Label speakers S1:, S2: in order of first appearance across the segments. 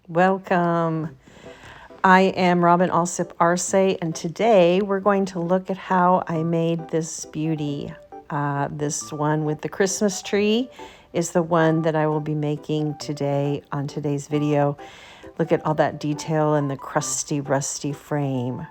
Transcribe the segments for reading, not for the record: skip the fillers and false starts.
S1: Welcome. I am Robin Alsip Arce, and today we're going to look at how I made this beauty. This one with the Christmas tree is the one that I will be making today on today's video. Look at all that detail in the crusty, rusty frame.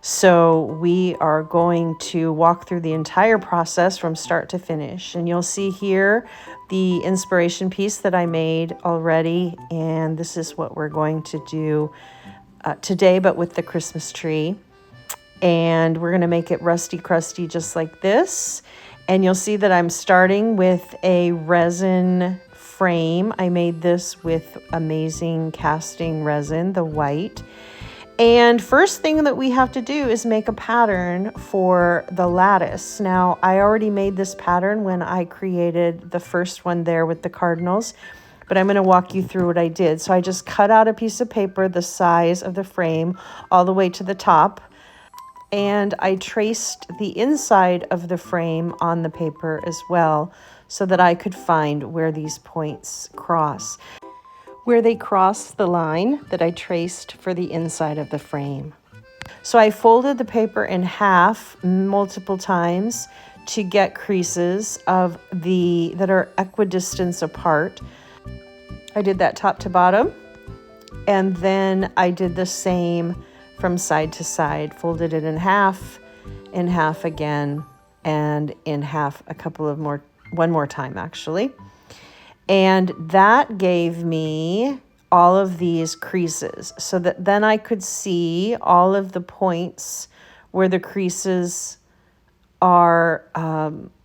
S1: So we are going to walk through the entire process from start to finish. And you'll see here the inspiration piece that I made already. And this is what we're going to do today, but with the Christmas tree. And we're going to make it rusty crusty just like this. And you'll see that I'm starting with a resin frame. I made this with amazing casting resin, the white. And first thing that we have to do is make a pattern for the lattice. Now, I already made this pattern when I created the first one there with the cardinals, but I'm going to walk you through what I did. So I just cut out a piece of paper the size of the frame all the way to the top, and I traced the inside of the frame on the paper as well so that I could find where these points cross. Where they cross the line that I traced for the inside of the frame. So I folded the paper in half multiple times to get creases that are equidistant apart. I did that top to bottom, and then I did the same from side to side, folded it in half again, and in half one more time actually. And that gave me all of these creases so that then I could see all of the points where the creases are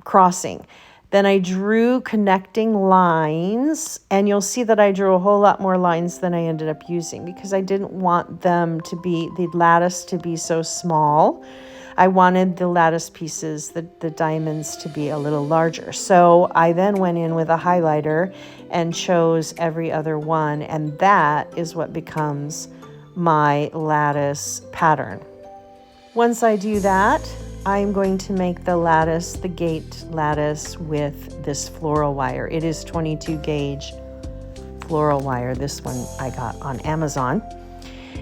S1: crossing. Then I drew connecting lines, and you'll see that I drew a whole lot more lines than I ended up using because I didn't want the lattice to be so small. I wanted the lattice pieces, the diamonds, to be a little larger. So I then went in with a highlighter and chose every other one, and that is what becomes my lattice pattern. Once I do that, I'm going to make the gate lattice with this floral wire. It is 22 gauge floral wire. This one I got on Amazon.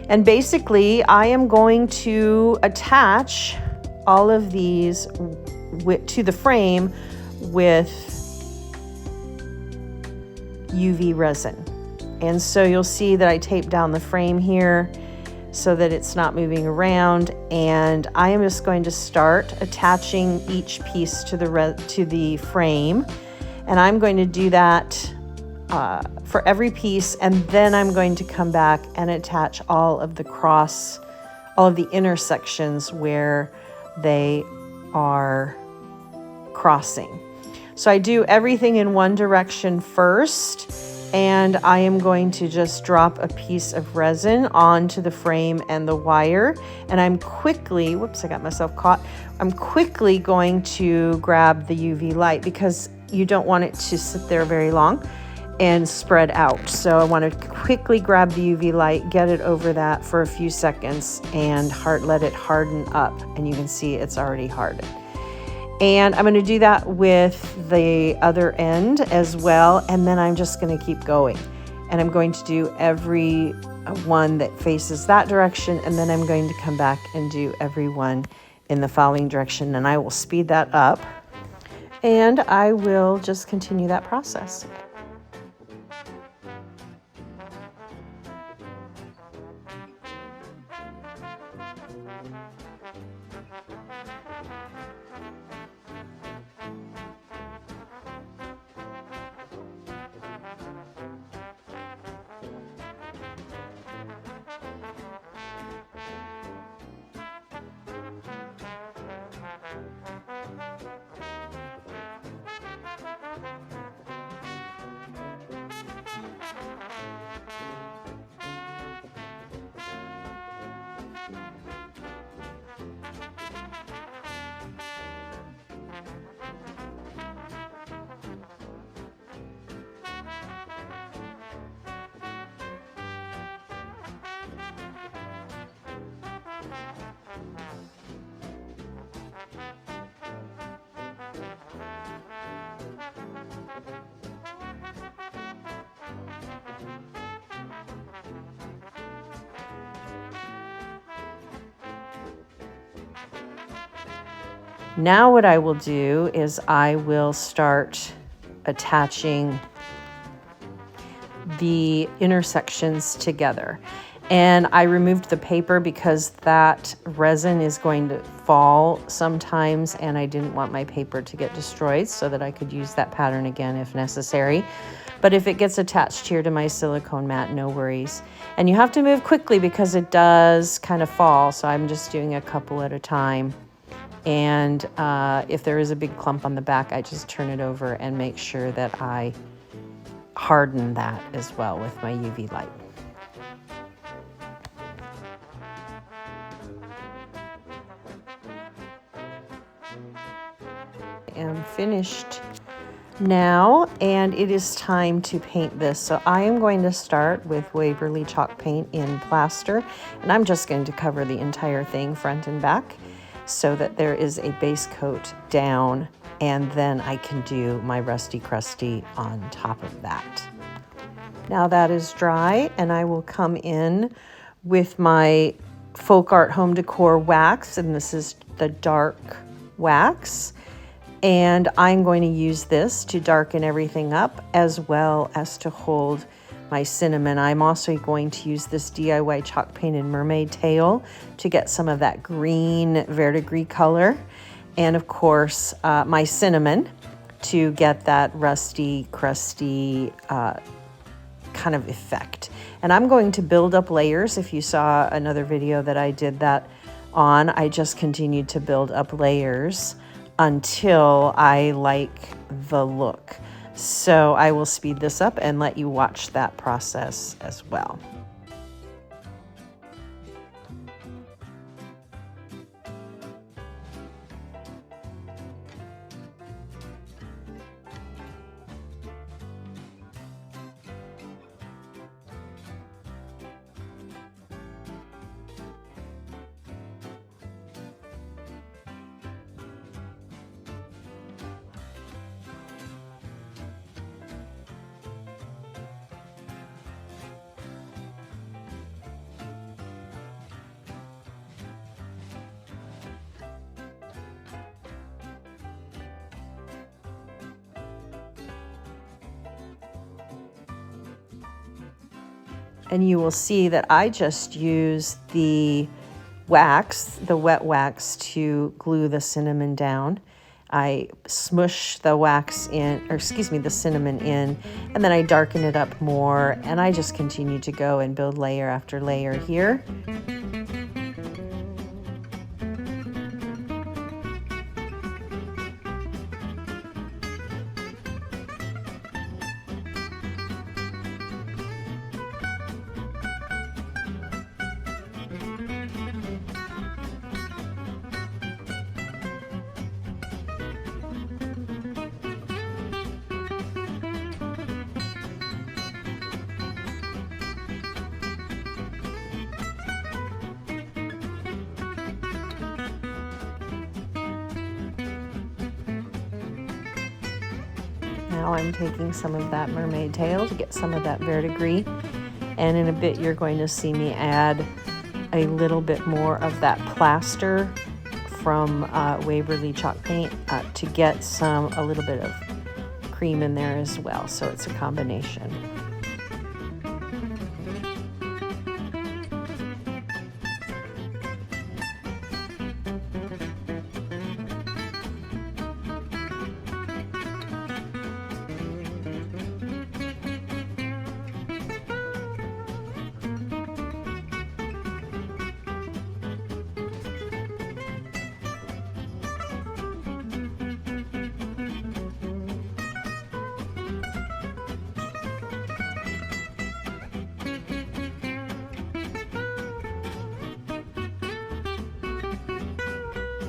S1: And basically, I am going to attach all of these to the frame with UV resin. And so you'll see that I taped down the frame here so that it's not moving around. And I am just going to start attaching each piece to the frame. And I'm going to do that for every piece, and then I'm going to come back and attach all of the intersections where they are crossing. So I do everything in one direction first, and I am going to just drop a piece of resin onto the frame and the wire, and I'm quickly, I got myself caught. I'm quickly going to grab the UV light because you don't want it to sit there very long and spread out. So I want to quickly grab the UV light, get it over that for a few seconds, and let it harden up. And you can see it's already hardened. And I'm going to do that with the other end as well. And then I'm just going to keep going. And I'm going to do every one that faces that direction. And then I'm going to come back and do every one in the following direction. And I will speed that up. And I will just continue that process. Now what I will do is I will start attaching the intersections together. And I removed the paper because that resin is going to fall sometimes, and I didn't want my paper to get destroyed so that I could use that pattern again if necessary. But if it gets attached here to my silicone mat, no worries. And you have to move quickly because it does kind of fall, so I'm just doing a couple at a time. And if there is a big clump on the back, I just turn it over and make sure that I harden that as well with my UV light. I am finished now, and it is time to paint this. So I am going to start with Waverly chalk paint in plaster, and I'm just going to cover the entire thing front and back so that there is a base coat down, and then I can do my Rusty Crusty on top of that. Now that is dry, and I will come in with my Folk Art Home Decor wax, and this is the dark wax. And I'm going to use this to darken everything up as well as to hold my cinnamon. I'm also going to use this DIY chalk painted mermaid tail to get some of that green verdigris color. And of course, my cinnamon to get that rusty, crusty kind of effect. And I'm going to build up layers. If you saw another video that I did that on, I just continued to build up layers until I like the look. So I will speed this up and let you watch that process as well. And you will see that I just use the wax, the wet wax, to glue the cinnamon down. I smush the wax in, or excuse me, the cinnamon in, and then I darken it up more, and I just continue to go and build layer after layer here. Now I'm taking some of that mermaid tail to get some of that verdigris, and in a bit you're going to see me add a little bit more of that plaster from Waverly chalk paint to get a little bit of cream in there as well, so it's a combination.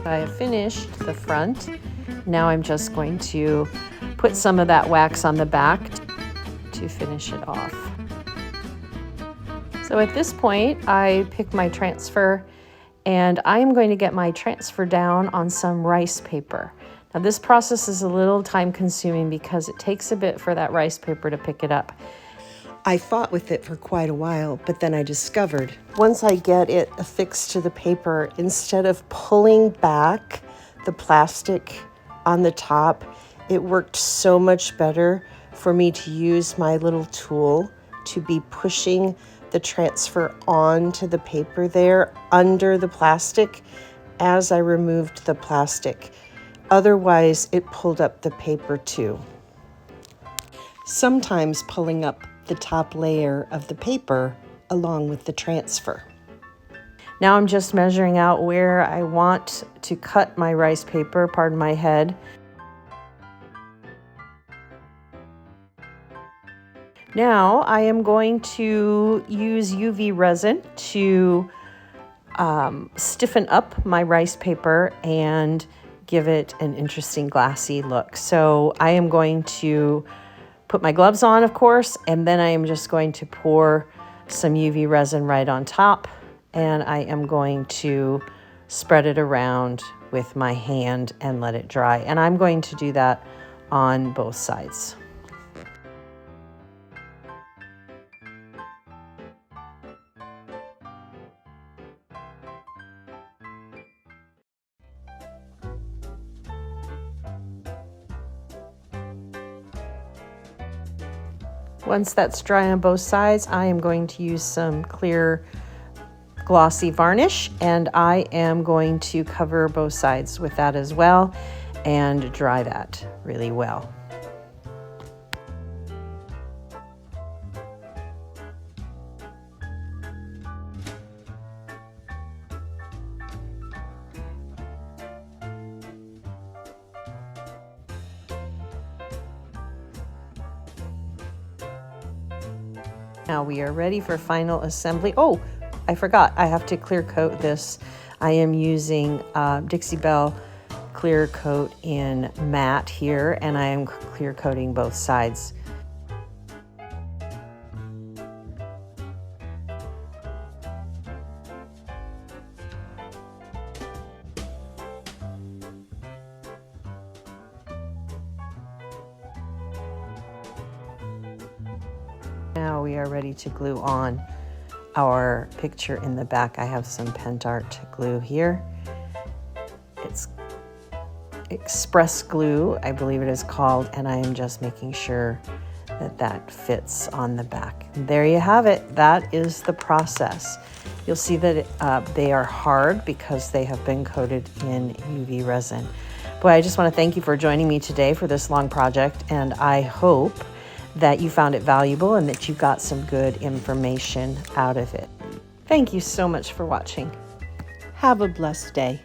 S1: I have finished the front. Now I'm just going to put some of that wax on the back to finish it off. So at this point, I pick my transfer, and I'm going to get my transfer down on some rice paper. Now this process is a little time consuming because it takes a bit for that rice paper to pick it up. I fought with it for quite a while, but then I discovered once I get it affixed to the paper, instead of pulling back the plastic on the top, it worked so much better for me to use my little tool to be pushing the transfer onto the paper there under the plastic as I removed the plastic. Otherwise, it pulled up the paper too. Sometimes pulling up the top layer of the paper along with the transfer. Now I'm just measuring out where I want to cut my rice paper, pardon my head. Now I am going to use UV resin to stiffen up my rice paper and give it an interesting glassy look. So I am going to put my gloves on, of course, and then I am just going to pour some UV resin right on top, and I am going to spread it around with my hand and let it dry. And I'm going to do that on both sides. Once that's dry on both sides, I am going to use some clear glossy varnish, and I am going to cover both sides with that as well and dry that really well. Now we are ready for final assembly. Oh, I forgot, I have to clear coat this. I am using Dixie Belle clear coat in matte here, and I am clear coating both sides. Now we are ready to glue on our picture in the back. I have some Pentart glue here. It's Express Glue, I believe it is called, and I am just making sure that that fits on the back. And there you have it. That is the process. You'll see that they are hard because they have been coated in UV resin. Boy, I just want to thank you for joining me today for this long project, and I hope that you found it valuable and that you got some good information out of it. Thank you so much for watching. Have a blessed day.